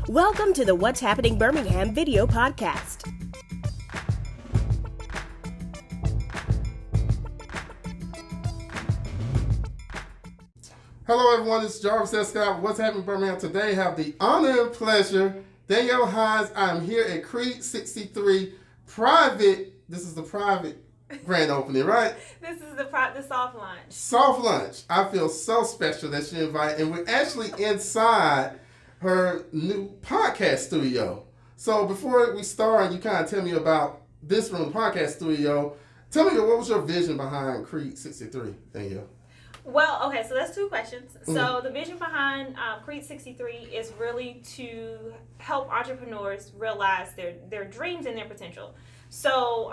Welcome to the What's Happening Birmingham video podcast. Hello everyone, it's Jarvis Escott. What's Happening Birmingham? Today I have the honor and pleasure, Danielle Hines. I'm here at Crete 63 private, this is the private grand opening, right? This is the soft lunch. Soft lunch. I feel so special that she invited, and we're actually inside her new podcast studio. So before we start, you kind of tell me about this room, podcast studio. Tell me, what was your vision behind Crete 63, Danielle? Well, okay, so that's two questions. So the vision behind Crete 63 is really to help entrepreneurs realize their dreams and their potential. So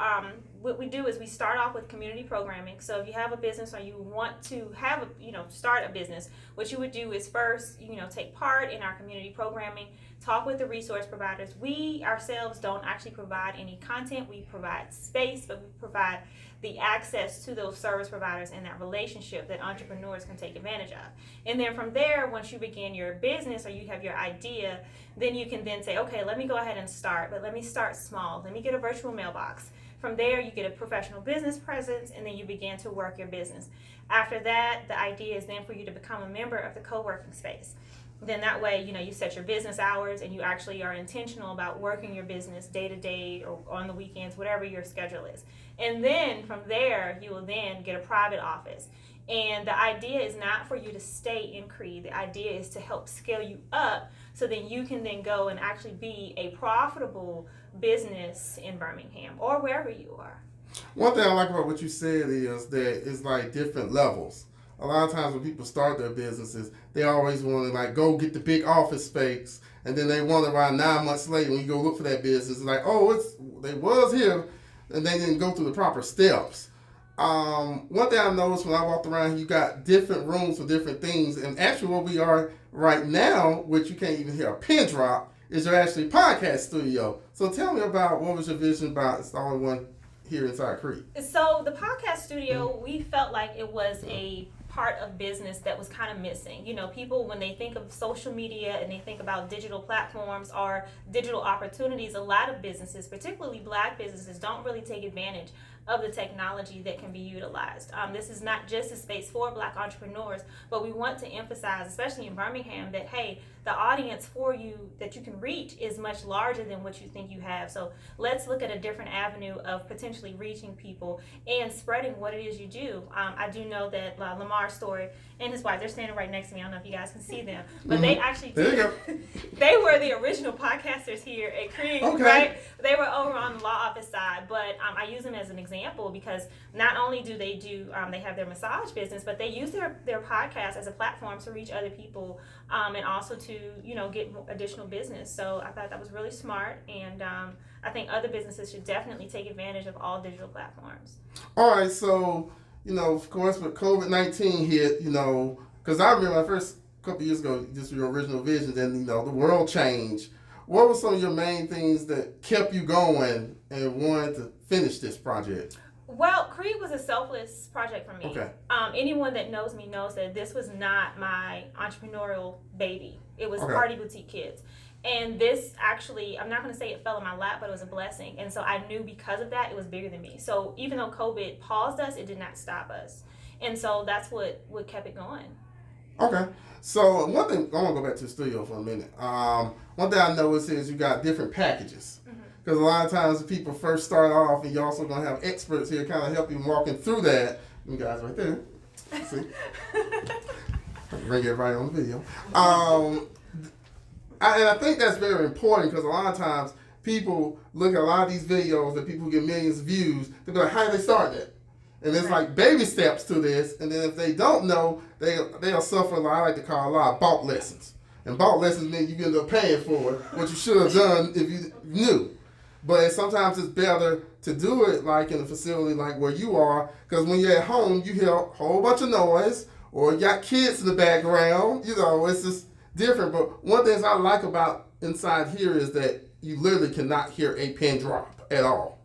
what we do is we start off with community programming. So if you have a business or you want to have start a business, what you would do is first, take part in our community programming, talk with the resource providers. We ourselves don't actually provide any content. We provide space, but we provide the access to those service providers and that relationship that entrepreneurs can take advantage of. And then from there, once you begin your business or you have your idea, then you can then say, okay, let me go ahead and start, but let me start small. Let me get a virtual mailbox. From there, you get a professional business presence, and then you begin to work your business. After that, the idea is then for you to become a member of the co-working space. Then that way, you set your business hours and you actually are intentional about working your business day to day or on the weekends, whatever your schedule is. And then from there, you will then get a private office. And the idea is not for you to stay in Crete. The idea is to help scale you up so then you can then go and actually be a profitable business in Birmingham or wherever you are. One thing I like about what you said is that it's like different levels. A lot of times when people start their businesses, they always want to go get the big office space, and then they want around 9 months later when you go look for that business, it's like, oh, they was here, and they didn't go through the proper steps. One thing I noticed when I walked around, you got different rooms for different things, and actually where we are right now, which you can't even hear a pin drop, is your actually podcast studio. So tell me about what was your vision about installing one here inside Crete? So the podcast studio, we felt like it was a part of business that was kind of missing. People, when they think of social media and they think about digital platforms or digital opportunities, a lot of businesses, particularly Black businesses, don't really take advantage of the technology that can be utilized. This is not just a space for Black entrepreneurs, but we want to emphasize, especially in Birmingham, that, hey, the audience for you that you can reach is much larger than what you think you have. So let's look at a different avenue of potentially reaching people and spreading what it is you do. I do know that Lamar Story and his wife, they're standing right next to me. I don't know if you guys can see them, but they actually they were the original podcasters here at Crete, right? They were over on the law office side, but I use them as an example because not only do they have their massage business, but they use their podcast as a platform to reach other people and also to get additional business. So I thought that was really smart, and I think other businesses should definitely take advantage of all digital platforms. All right, so of course, with COVID-19 hit, because I remember my first couple years ago, just your original vision, and the world changed. What were some of your main things that kept you going and wanted to finish this project? Well, Crete was a selfless project for me. Okay. Anyone that knows me knows that this was not my entrepreneurial baby. It was Party Boutique Kids. And this actually, I'm not going to say it fell in my lap, but it was a blessing. And so I knew because of that, it was bigger than me. So even though COVID paused us, it did not stop us. And so that's what kept it going. Okay. So one thing, I want to go back to the studio for a minute. One thing I noticed is you got different packages. Because a lot of times when people first start off, and you're also going to have experts here kind of help you walking through that. You guys right there. See? Bring everybody on the video. And I think that's very important because a lot of times people look at a lot of these videos that people get millions of views. They're like, how do they start that? And it's like baby steps to this. And then if they don't know, they'll suffer what I like to call a lot of bought lessons. And bought lessons mean you end up paying for it, what you should have done if you knew. But sometimes it's better to do it like in a facility like where you are, because when you're at home, you hear a whole bunch of noise, or you got kids in the background. It's just different. But one thing I like about inside here is that you literally cannot hear a pin drop at all.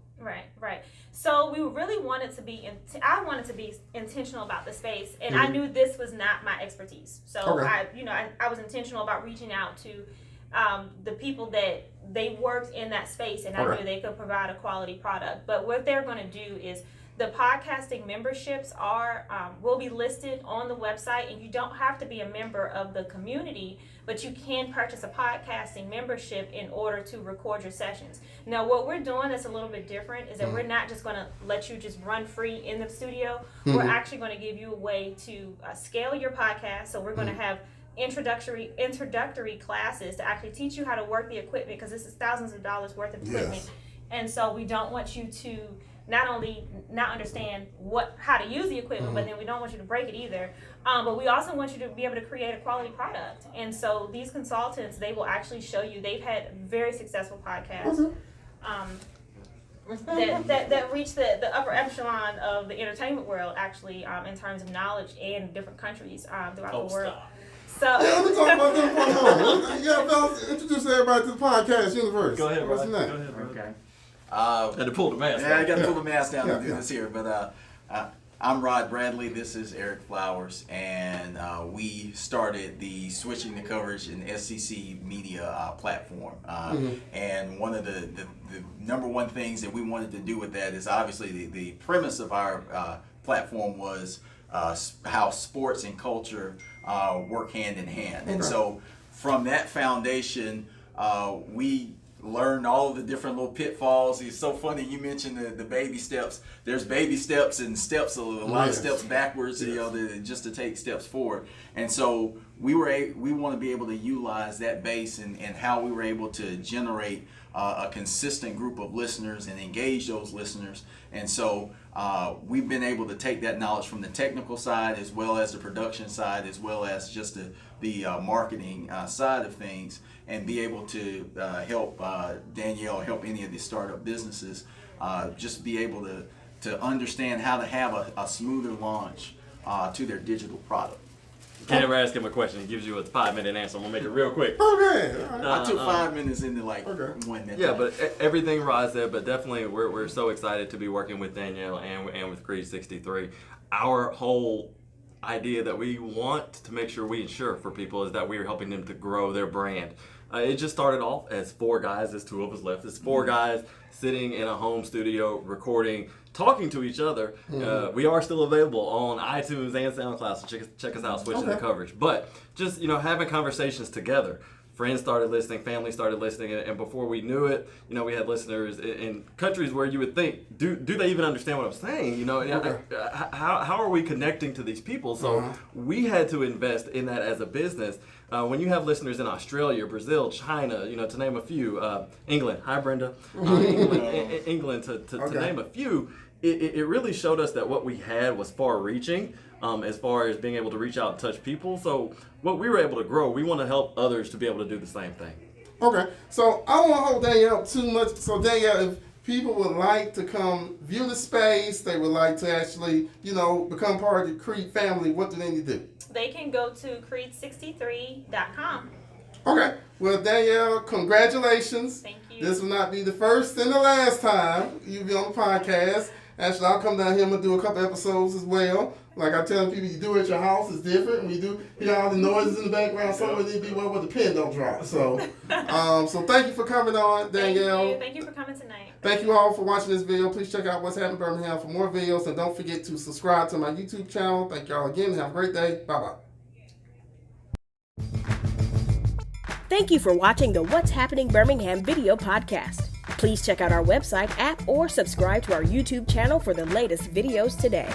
Right. So we really wanted to be, I wanted to be intentional about the space, and I knew this was not my expertise. So I was intentional about reaching out to the people that they worked in that space and I knew they could provide a quality product. But what they're going to do is the podcasting memberships will be listed on the website, and you don't have to be a member of the community, but you can purchase a podcasting membership in order to record your sessions. Now, what we're doing that's a little bit different is that we're not just going to let you just run free in the studio. We're actually going to give you a way to scale your podcast. So we're going to have introductory classes to actually teach you how to work the equipment, because this is thousands of dollars worth of equipment. Yes. And so we don't want you to not only not understand how to use the equipment, but then we don't want you to break it either. But we also want you to be able to create a quality product. And so these consultants, they will actually show you. They've had very successful podcasts that reach the upper echelon of the entertainment world, actually, in terms of knowledge and different countries throughout the world. So let me talk about them for a moment. Yeah, fellas, introduce everybody to the podcast universe. Go ahead, What's Rod. your name? Go ahead, Rod. Okay. Had to pull the mask. Yeah, I got to Yeah. pull the mask down to Yeah, do yeah. this here. But I'm Rod Bradley. This is Eric Flowers. And we started the Switching the Coverage and SCC media platform. And one of the number one things that we wanted to do with that is obviously the premise of our platform was how sports and culture work hand in hand. And so from that foundation, we learned all of the different little pitfalls. It's so funny you mentioned the baby steps. There's baby steps and steps, a lot of steps backwards, just to take steps forward. And so we want to be able to utilize that base and how we were able to generate a consistent group of listeners and engage those listeners. And so we've been able to take that knowledge from the technical side, as well as the production side, as well as just the marketing side of things, and be able to help Danielle, help any of the startup businesses, just be able to understand how to have a smoother launch to their digital product. Can't ever ask him a question. He gives you a 5-minute answer. I'm gonna make it real quick. Okay. All right. I took 5 minutes into 1 minute. Yeah, but everything Rod said, but definitely we're so excited to be working with Danielle and with Crete 63. Our whole idea that we want to make sure we ensure for people is that we're helping them to grow their brand. It just started off as 4 guys. There's 2 of us left. It's 4 guys sitting in a home studio recording, talking to each other. We are still available on iTunes and SoundCloud, so check us out, Switching the Coverage. But just having conversations together. Friends started listening, family started listening, and before we knew it, we had listeners in countries where you would think, do they even understand what I'm saying? How are we connecting to these people? So we had to invest in that as a business. When you have listeners in Australia, Brazil, China, to name a few, England, hi Brenda, England, to name a few, it really showed us that what we had was far-reaching. As far as being able to reach out and touch people. So what we were able to grow, we want to help others to be able to do the same thing. Okay. So I don't want to hold Danielle up too much. So Danielle, if people would like to come view the space, they would like to actually, become part of the Crete family, what do they need to do? they can go to Crete63.com. Okay. Well, Danielle, congratulations. Thank you. This will not be the first and the last time you'll be on the podcast. Actually, I'll come down here and do a couple episodes as well. Like I tell people, you do it at your house is different. When you do, all the noises in the background, somewhere need to be where the pen don't drop. So, so thank you for coming on, Danielle. Thank you for coming tonight. Thank you all for watching this video. Please check out What's Happening Birmingham for more videos. And don't forget to subscribe to my YouTube channel. Thank y'all again. Have a great day. Bye-bye. Thank you for watching the What's Happening Birmingham video podcast. Please check out our website, app, or subscribe to our YouTube channel for the latest videos today.